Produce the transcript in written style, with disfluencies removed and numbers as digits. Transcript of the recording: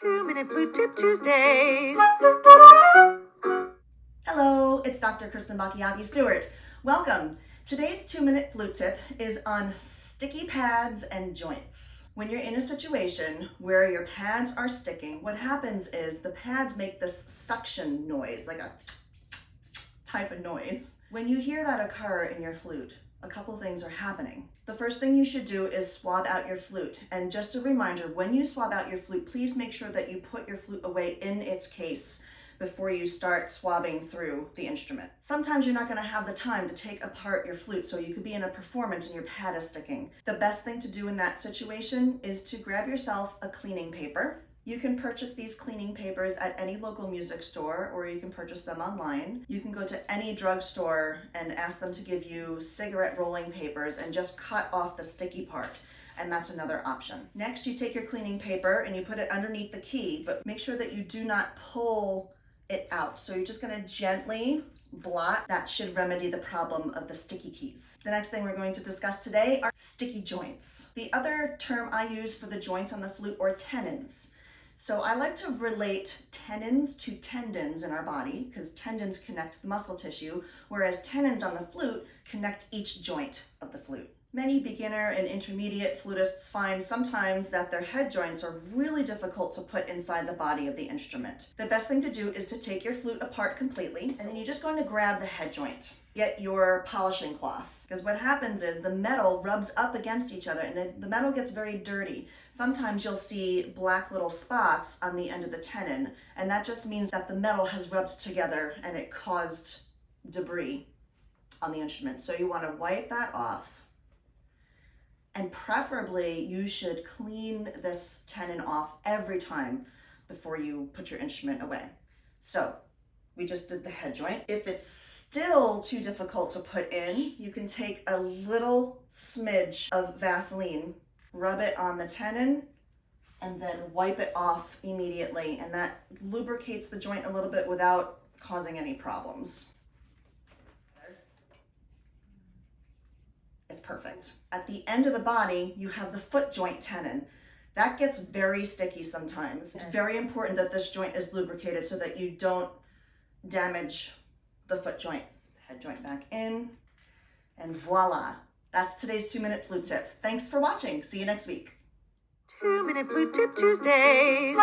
2 Minute Flute Tip Tuesdays. Hello, it's Dr. Kristen Stewart. Welcome. Today's 2-minute flute tip is on sticky pads and joints. When you're in a situation where your pads are sticking, what happens is the pads make this suction noise, like a type of noise. When you hear that occur in your flute, a couple things are happening. The first thing you should do is swab out your flute. And just a reminder, when you swab out your flute, please make sure that you put your flute away in its case before you start swabbing through the instrument. Sometimes you're not going to have the time to take apart your flute, so you could be in a performance and your pad is sticking. The best thing to do in that situation is to grab yourself a cleaning paper. You can purchase these cleaning papers at any local music store, or you can purchase them online. You can go to any drugstore and ask them to give you cigarette rolling papers and just cut off the sticky part. And that's another option. Next, you take your cleaning paper and you put it underneath the key, but make sure that you do not pull it out. So you're just gonna gently blot. That should remedy the problem of the sticky keys. The next thing we're going to discuss today are sticky joints. The other term I use for the joints on the flute are tenons. So I like to relate tenons to tendons in our body, because tendons connect the muscle tissue, whereas tenons on the flute connect each joint of the flute. Many beginner and intermediate flutists find sometimes that their head joints are really difficult to put inside the body of the instrument. The best thing to do is to take your flute apart completely, and then you're just going to grab the head joint. Get your polishing cloth, because what happens is the metal rubs up against each other and the metal gets very dirty. Sometimes you'll see black little spots on the end of the tenon, and that just means that the metal has rubbed together and it caused debris on the instrument. So you want to wipe that off. And preferably, you should clean this tenon off every time before you put your instrument away. So, we just did the head joint. If it's still too difficult to put in, you can take a little smidge of Vaseline, rub it on the tenon, and then wipe it off immediately. And that lubricates the joint a little bit without causing any problems. It's perfect. At the end of the body, you have the foot joint tenon. That gets very sticky sometimes. It's very important that this joint is lubricated so that you don't damage the foot joint. Head joint back in, and voila. That's today's 2-minute flute tip. Thanks for watching. See you next week. 2 Minute Flute Tip Tuesdays.